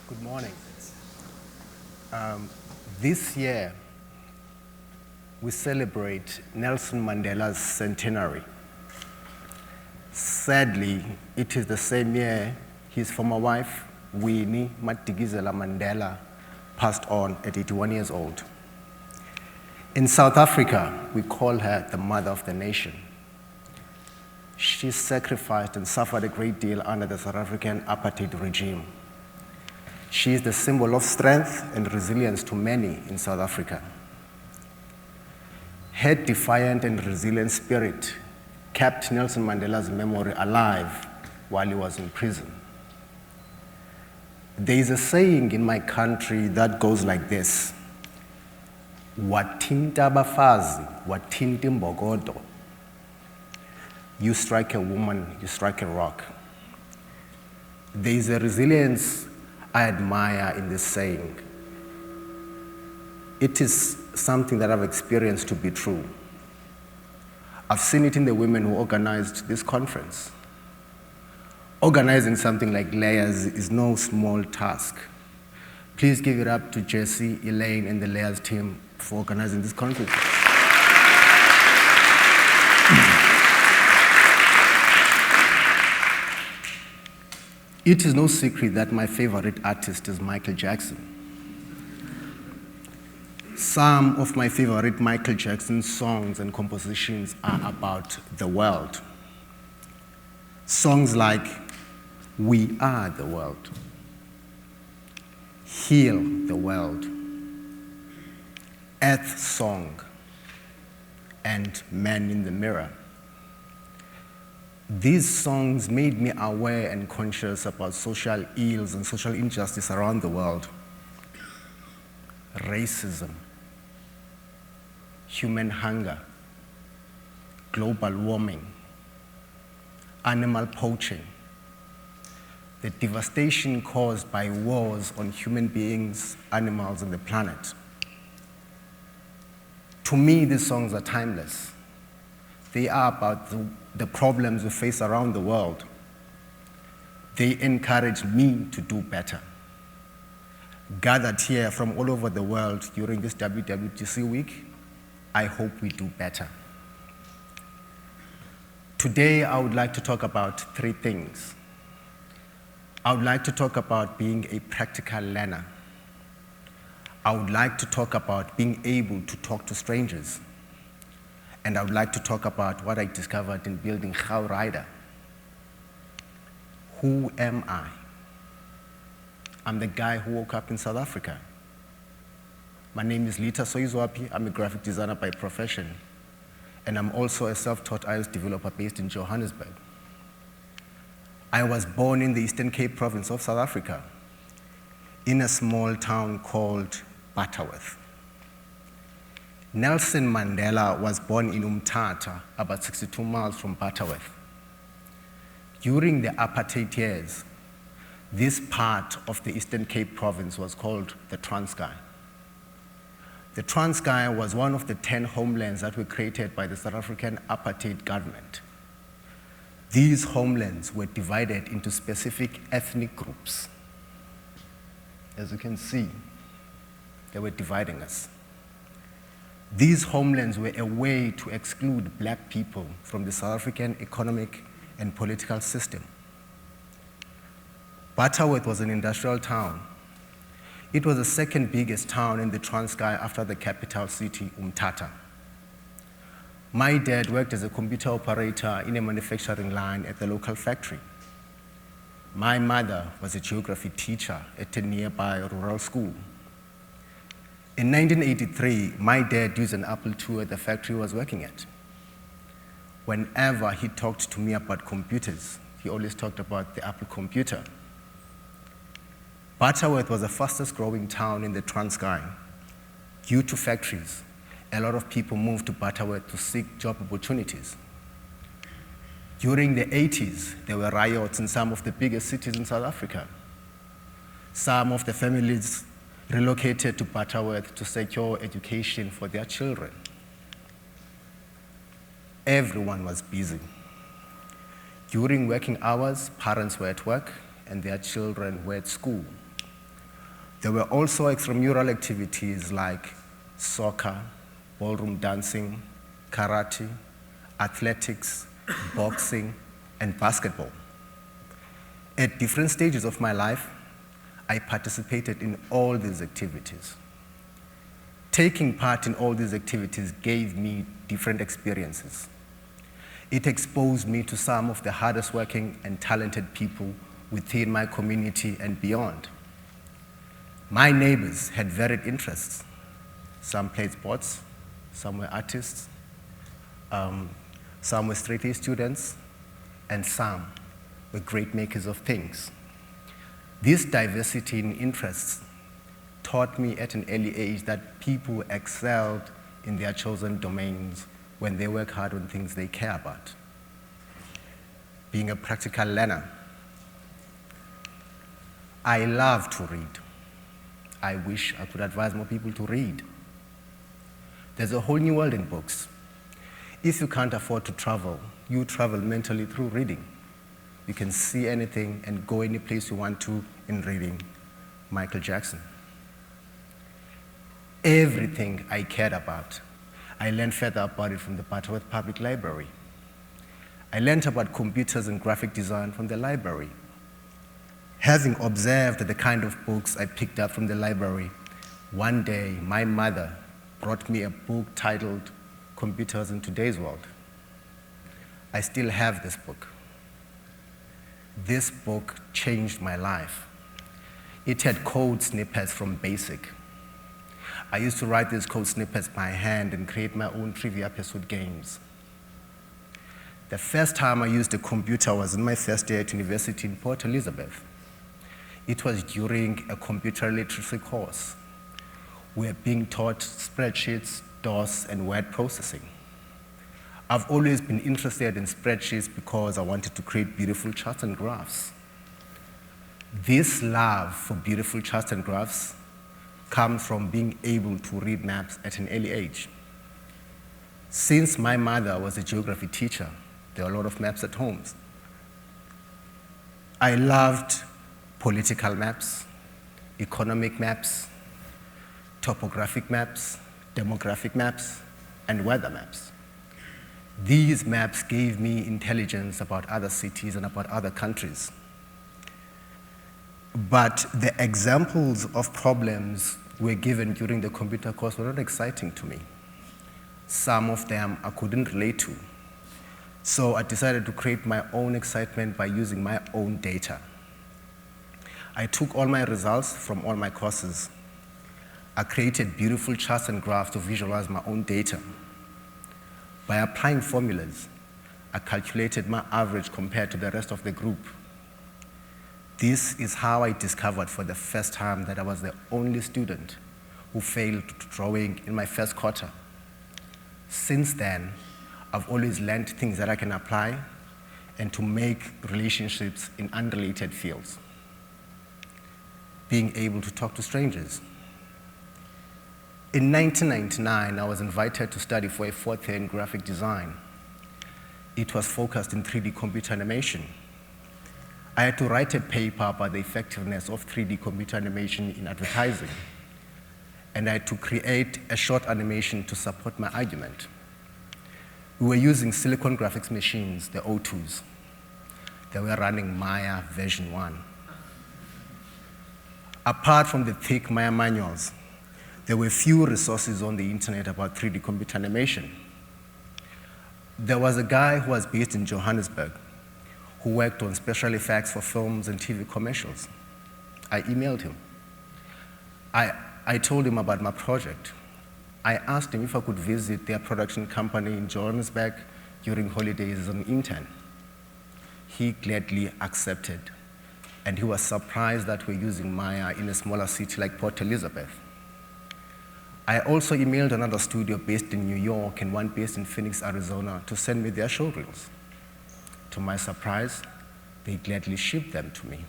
Good morning. This year, we celebrate Nelson Mandela's centenary. Sadly, it is the same year his former wife, Winnie Madikizela Mandela, passed on at 81 years old. In South Africa, we call her the mother of the nation. She sacrificed and suffered a great deal under the South African apartheid regime. She is the symbol of strength and resilience to many in South Africa. Her defiant and resilient spirit kept Nelson Mandela's memory alive while he was in prison. There is a saying in my country that goes like this: "Wathinta abafazi, wathinta imbokodo." You strike a woman, you strike a rock. There is a resilience I admire in this saying. It is something that I've experienced to be true. I've seen it in the women who organized this conference. Organizing something like Layers is no small task. Please give it up to Jesse, Elaine, and the Layers team for organizing this conference. It is no secret that my favorite artist is Michael Jackson. Some of my favorite Michael Jackson songs and compositions are about the world. Songs like "We Are the World," "Heal the World," "Earth Song," and "Man in the Mirror." These songs made me aware and conscious about social ills and social injustice around the world. Racism, human hunger, global warming, animal poaching, the devastation caused by wars on human beings, animals, and the planet. To me, these songs are timeless. They are about the problems we face around the world. They encourage me to do better. Gathered here from all over the world during this WWDC week, I hope we do better. Today, I would like to talk about three things. I would like to talk about being a practical learner. I would like to talk about being able to talk to strangers. And I would like to talk about what I discovered in building GauRider. Who am I? I'm the guy who woke up in South Africa. My name is Litha Soyizwapi. I'm a graphic designer by profession. And I'm also a self-taught iOS developer based in Johannesburg. I was born in the Eastern Cape province of South Africa, in a small town called Butterworth. Nelson Mandela was born in Umtata, about 62 miles from Butterworth. During the apartheid years, this part of the Eastern Cape province was called the Transkei. The Transkei was one of the 10 homelands that were created by the South African apartheid government. These homelands were divided into specific ethnic groups. As you can see, they were dividing us. These homelands were a way to exclude black people from the South African economic and political system. Butterworth was an industrial town. It was the second biggest town in the Transkei after the capital city, Umtata. My dad worked as a computer operator in a manufacturing line at the local factory. My mother was a geography teacher at a nearby rural school. In 1983, my dad used an Apple II at the factory he was working at. Whenever he talked to me about computers, he always talked about the Apple computer. Butterworth was the fastest growing town in the Transkei. Due to factories, a lot of people moved to Butterworth to seek job opportunities. During the 80s, there were riots in some of the biggest cities in South Africa. Some of the families relocated to Butterworth to secure education for their children. Everyone was busy. During working hours, parents were at work and their children were at school. There were also extramural activities like soccer, ballroom dancing, karate, athletics, boxing, and basketball. At different stages of my life, I participated in all these activities. Taking part in all these activities gave me different experiences. It exposed me to some of the hardest working and talented people within my community and beyond. My neighbors had varied interests. Some played sports, some were artists, some were straight-A students, and some were great makers of things. This diversity in interests taught me at an early age that people excelled in their chosen domains when they work hard on things they care about. Being a practical learner, I love to read. I wish I could advise more people to read. There's a whole new world in books. If you can't afford to travel, you travel mentally through reading. You can see anything and go any place you want to in reading. Michael Jackson. Everything I cared about, I learned further about it from the Butterworth Public Library. I learned about computers and graphic design from the library. Having observed the kind of books I picked up from the library, one day my mother brought me a book titled Computers in Today's World. I still have this book. This book changed my life. It had code snippets from BASIC. I used to write these code snippets by hand and create my own trivia pursuit games. The first time I used a computer was in my first year at university in Port Elizabeth. It was during a computer literacy course. We were being taught spreadsheets, DOS, and word processing. I've always been interested in spreadsheets because I wanted to create beautiful charts and graphs. This love for beautiful charts and graphs comes from being able to read maps at an early age. Since my mother was a geography teacher, there were a lot of maps at home. I loved political maps, economic maps, topographic maps, demographic maps, and weather maps. These maps gave me intelligence about other cities and about other countries. But the examples of problems were given during the computer course were not exciting to me. Some of them I couldn't relate to. So I decided to create my own excitement by using my own data. I took all my results from all my courses. I created beautiful charts and graphs to visualize my own data. By applying formulas, I calculated my average compared to the rest of the group. This is how I discovered for the first time that I was the only student who failed drawing in my first quarter. Since then, I've always learned things that I can apply and to make relationships in unrelated fields. Being able to talk to strangers. In 1999, I was invited to study for a fourth year in graphic design. It was focused in 3D computer animation. I had to write a paper about the effectiveness of 3D computer animation in advertising. And I had to create a short animation to support my argument. We were using Silicon graphics machines, the O2s. They were running Maya version 1. Apart from the thick Maya manuals, there were few resources on the internet about 3D computer animation. There was a guy who was based in Johannesburg who worked on special effects for films and TV commercials. I emailed him. I told him about my project. I asked him if I could visit their production company in Johannesburg during holidays as an intern. He gladly accepted, and he was surprised that we're using Maya in a smaller city like Port Elizabeth. I also emailed another studio based in New York and one based in Phoenix, Arizona, to send me their showreels. To my surprise, they gladly shipped them to me.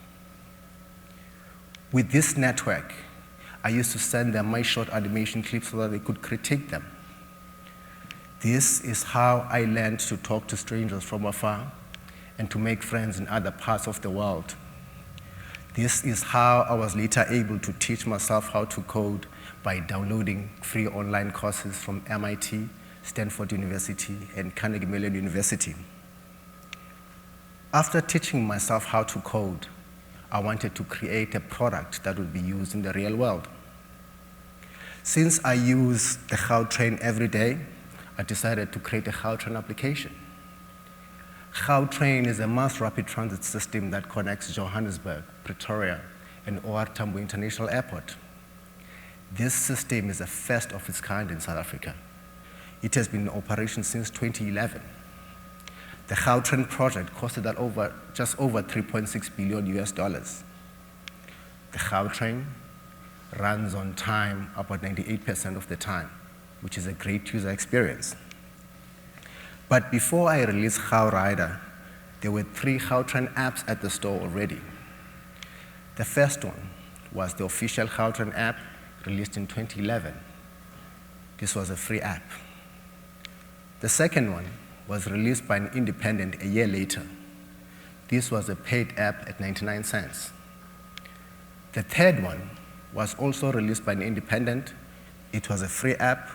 With this network, I used to send them my short animation clips so that they could critique them. This is how I learned to talk to strangers from afar and to make friends in other parts of the world. This is how I was later able to teach myself how to code by downloading free online courses from MIT, Stanford University, and Carnegie Mellon University. After teaching myself how to code, I wanted to create a product that would be used in the real world. Since I use the GauTrain every day, I decided to create a GauTrain application. GauTrain is a mass rapid transit system that connects Johannesburg, Pretoria, and OR Tambo International Airport. This system is the first of its kind in South Africa. It has been in operation since 2011. The GauTrain project costed just over 3.6 billion US dollars. The GauTrain runs on time about 98% of the time, which is a great user experience. But before I released GauRider, there were 3 GauTrain apps at the store already. The first one was the official GauTrain app released in 2011. This was a free app. The second one was released by an independent a year later. This was a paid app at 99 cents. The third one was also released by an independent. It was a free app,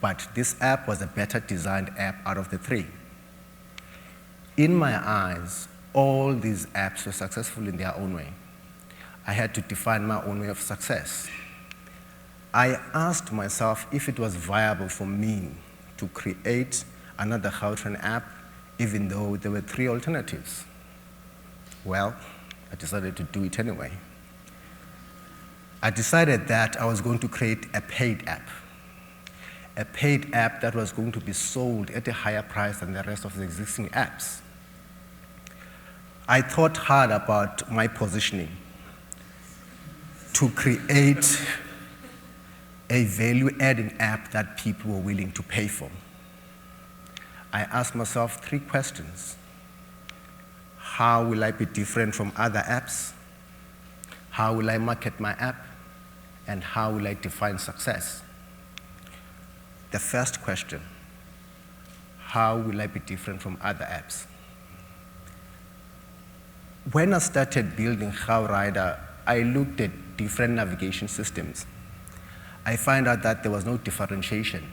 but this app was a better designed app out of the 3. In my eyes, all these apps were successful in their own way. I had to define my own way of success. I asked myself if it was viable for me to create another GauTrain app, even though there were 3 alternatives. Well, I decided to do it anyway. I decided that I was going to create a paid app that was going to be sold at a higher price than the rest of the existing apps. I thought hard about my positioning to create a value-adding app that people were willing to pay for. I asked myself 3 questions. How will I be different from other apps? How will I market my app? And how will I define success? The first question, how will I be different from other apps? When I started building GauRider, I looked at different navigation systems. I found out that there was no differentiation.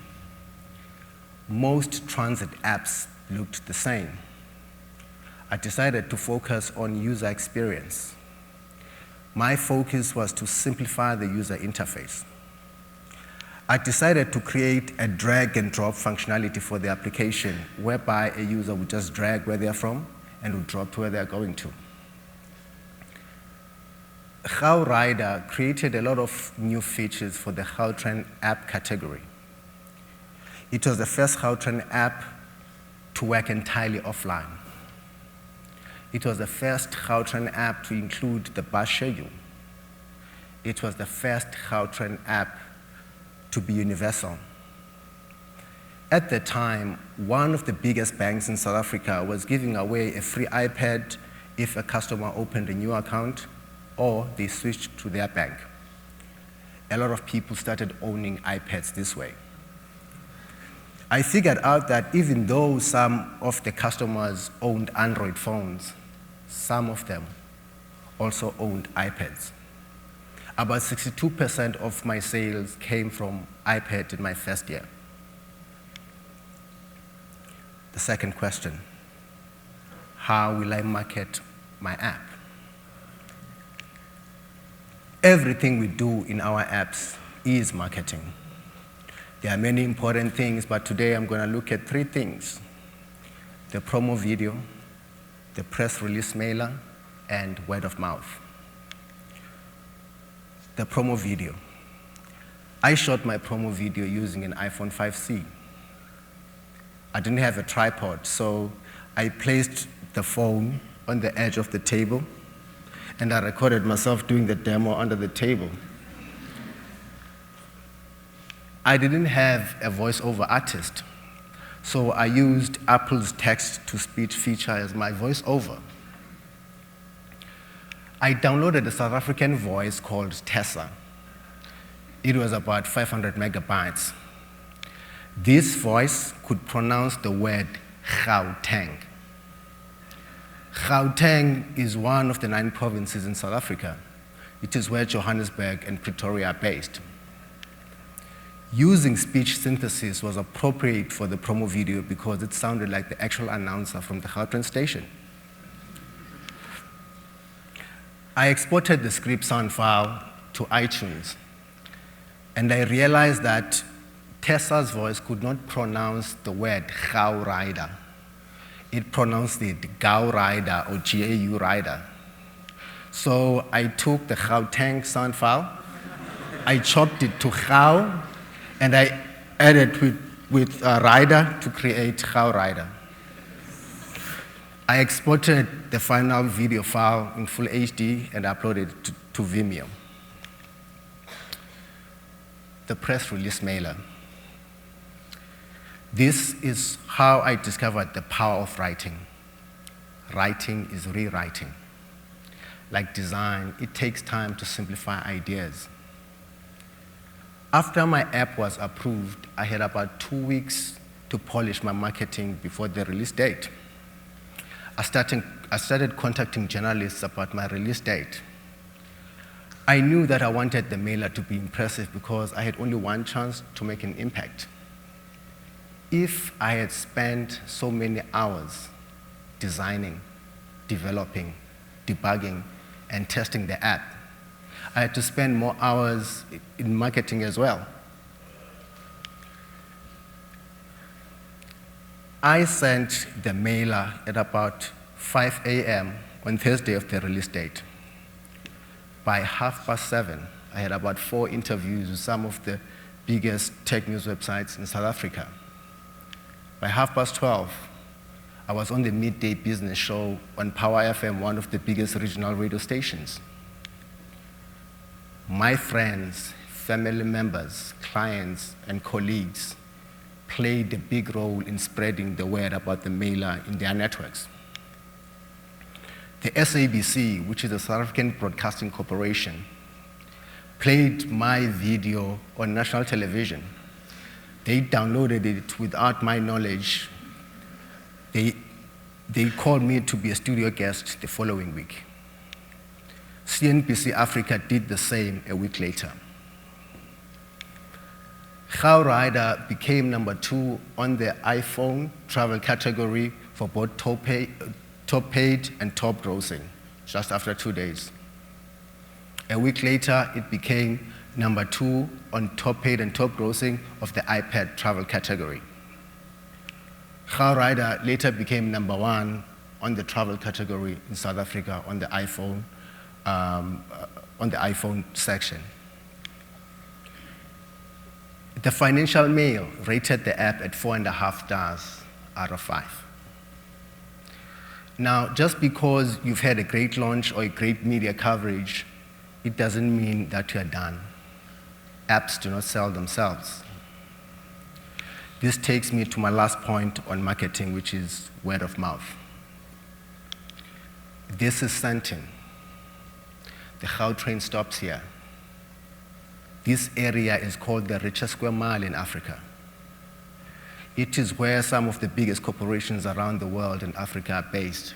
Most transit apps looked the same. I decided to focus on user experience. My focus was to simplify the user interface. I decided to create a drag and drop functionality for the application, whereby a user would just drag where they're from and would drop to where they're going to. GauRider created a lot of new features for the GauTrain app category. It was the first GauTrain app to work entirely offline. It was the first GauTrain app to include the bus schedule. It was the first GauTrain app to be universal. At the time, one of the biggest banks in South Africa was giving away a free iPad if a customer opened a new account or they switched to their bank. A lot of people started owning iPads this way. I figured out that even though some of the customers owned Android phones, some of them also owned iPads. About 62% of my sales came from iPad in my first year. The second question, how will I market my app? Everything we do in our apps is marketing. There are many important things, but today I'm going to look at 3 things: the promo video, the press release mailer, and word of mouth. The promo video. I shot my promo video using an iPhone 5C. I didn't have a tripod, so I placed the phone on the edge of the table, and I recorded myself doing the demo under the table. I didn't have a voiceover artist, so I used Apple's text-to-speech feature as my voiceover. I downloaded a South African voice called Tessa. It was about 500 megabytes. This voice could pronounce the word Gauteng. Gauteng is one of the 9 provinces in South Africa. It is where Johannesburg and Pretoria are based. Using speech synthesis was appropriate for the promo video because it sounded like the actual announcer from the Gauteng station. I exported the script sound file to iTunes, and I realized that Tessa's voice could not pronounce the word GauRider. It pronounced it GauRider or GauRider. So I took the Gauteng sound file, I chopped it to Gau, and I added with rider to create GauRider. I exported the final video file in full HD and uploaded it to Vimeo. The press release mailer. This is how I discovered the power of writing. Writing is rewriting. Like design, it takes time to simplify ideas. After my app was approved, I had about 2 weeks to polish my marketing before the release date. I started contacting journalists about my release date. I knew that I wanted the mailer to be impressive because I had only one chance to make an impact. If I had spent so many hours designing, developing, debugging, and testing the app, I had to spend more hours in marketing as well. I sent the mailer at about 5 a.m. on Thursday of the release date. By 7:30, I had about 4 interviews with some of the biggest tech news websites in South Africa. By 12:30, I was on the midday business show on Power FM, one of the biggest regional radio stations. My friends, family members, clients, and colleagues played a big role in spreading the word about the mailer in their networks. The SABC, which is the South African Broadcasting Corporation, played my video on national television. They downloaded it without my knowledge. They called me to be a studio guest the following week. CNBC Africa did the same a week later. GauRider became #2 on the iPhone travel category for both top paid and top grossing, just after 2 days. A week later, it became #2 on top paid and top grossing of the iPad travel category. GauRider later became #1 on the travel category in South Africa on the iPhone section. The Financial Mail rated the app at 4.5 stars out of 5. Now, just because you've had a great launch or a great media coverage, it doesn't mean that you're done. Apps do not sell themselves. This takes me to my last point on marketing, which is word of mouth. This is Sandton. The Gautrain stops here. This area is called the richest square mile in Africa. It is where some of the biggest corporations around the world in Africa are based.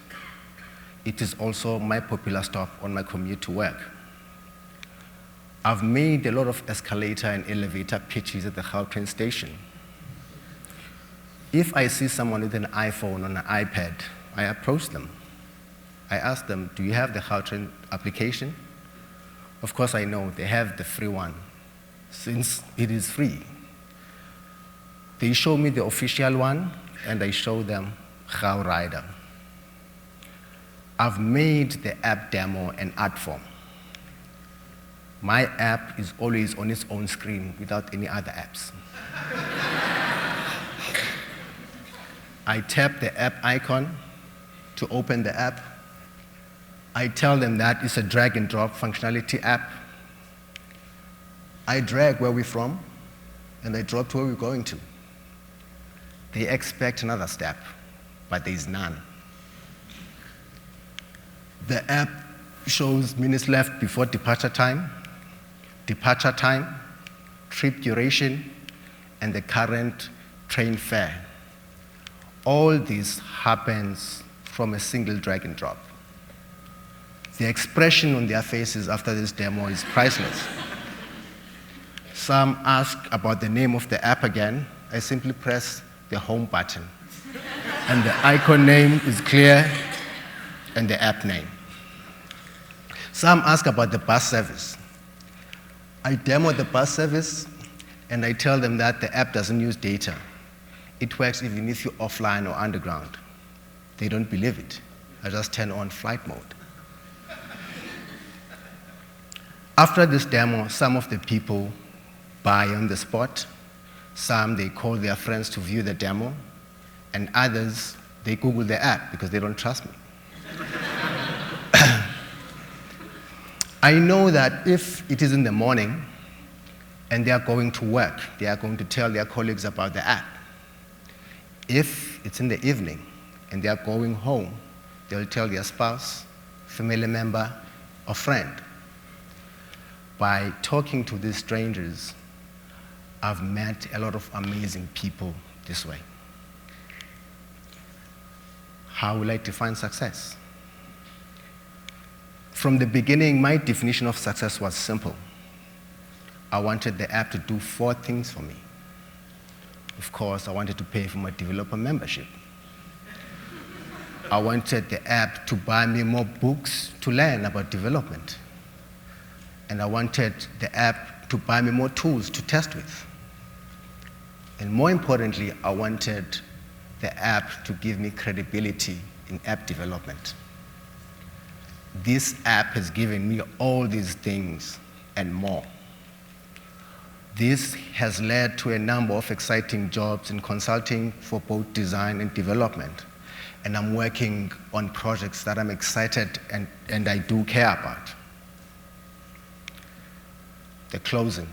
It is also my popular stop on my commute to work. I've made a lot of escalator and elevator pitches at the Gautrain station. If I see someone with an iPhone or an iPad, I approach them. I ask them, do you have the Gautrain application? Of course I know they have the free one, since it is free. They show me the official one, and I show them GauRider. I've made the app demo an art form. My app is always on its own screen without any other apps. I tap the app icon to open the app. I tell them that it's a drag and drop functionality app. I drag where we're from, and I drop to where we're going to. They expect another step, but there's none. The app shows minutes left before departure time, trip duration, and the current train fare. All this happens from a single drag and drop. The expression on their faces after this demo is priceless. Some ask about the name of the app again. I simply press the home button, and the icon name is clear, and the app name. Some ask about the bus service. I demo the bus service, and I tell them that the app doesn't use data. It works even if you're offline or underground. They don't believe it. I just turn on flight mode. After this demo, some of the people buy on the spot. Some, they call their friends to view the demo. And others, they Google the app because they don't trust me. I know that if it is in the morning and they are going to work, they are going to tell their colleagues about the app. If it's in the evening and they are going home, they'll tell their spouse, family member, or friend. By talking to these strangers, I've met a lot of amazing people this way. How will I define success? From the beginning, my definition of success was simple. I wanted the app to do 4 things for me. Of course, I wanted to pay for my developer membership. I wanted the app to buy me more books to learn about development. And I wanted the app to buy me more tools to test with. And more importantly, I wanted the app to give me credibility in app development. This app has given me all these things and more. This has led to a number of exciting jobs in consulting for both design and development. And I'm working on projects that I'm excited and I do care about. The closing.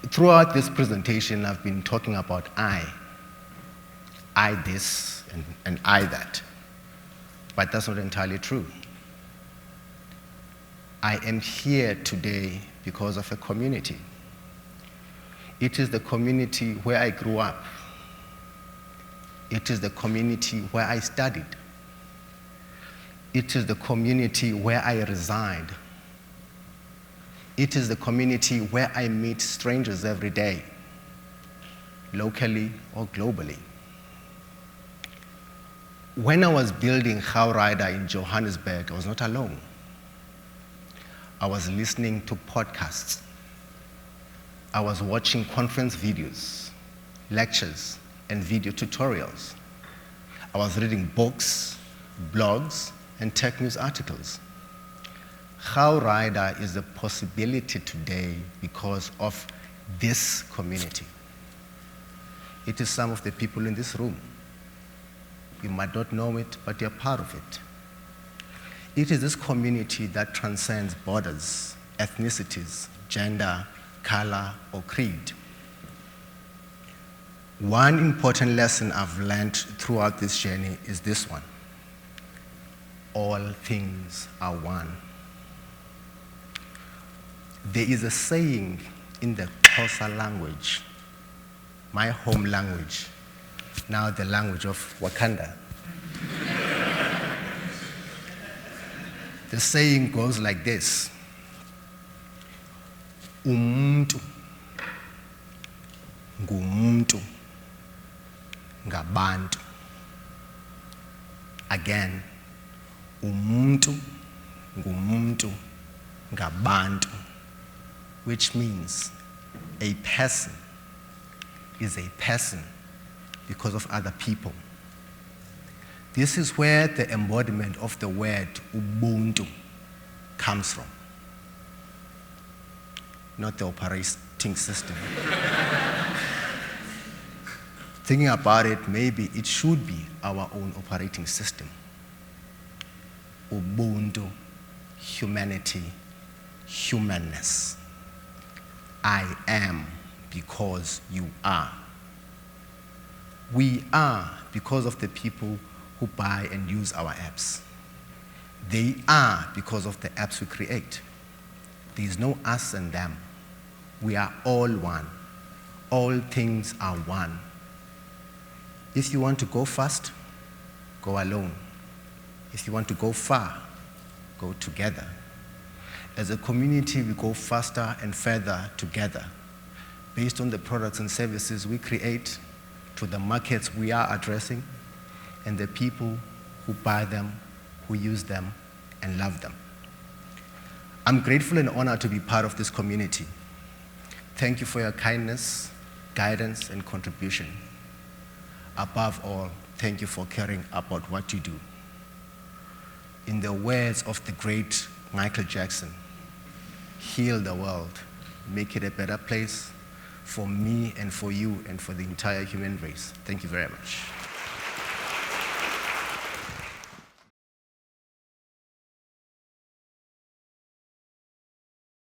Throughout this presentation, I've been talking about I this and I that. But that's not entirely true. I am here today because of a community. It is the community where I grew up. It is the community where I studied. It is the community where I reside. It is the community where I meet strangers every day, locally or globally. When I was building GauRider in Johannesburg, I was not alone. I was listening to podcasts. I was watching conference videos, lectures, and video tutorials. I was reading books, blogs, and tech news articles. GauRider is a possibility today because of this community. It is some of the people in this room. You might not know it, but you're part of it. It is this community that transcends borders, ethnicities, gender, color, or creed. One important lesson I've learned throughout this journey is this one. All things are one. There is a saying in the Xhosa language, my home language, now the language of Wakanda. The saying goes like this. Umuntu ngumuntu ngabantu. Again, umuntu ngumuntu ngabantu, which means a person is a person because of other people. This is where the embodiment of the word ubuntu comes from, not the operating system. Thinking about it, maybe it should be our own operating system. Ubuntu, humanity, humanness. I am because you are. We are because of the people who buy and use our apps. They are because of the apps we create. There is no us and them. We are all one. All things are one. If you want to go fast, go alone. If you want to go far, go together. As a community, we go faster and further together based on the products and services we create, to the markets we are addressing, and the people who buy them, who use them, and love them. I'm grateful and honored to be part of this community. Thank you for your kindness, guidance, and contribution. Above all, thank you for caring about what you do. In the words of the great Michael Jackson, heal the world, make it a better place for me and for you and for the entire human race. Thank you very much.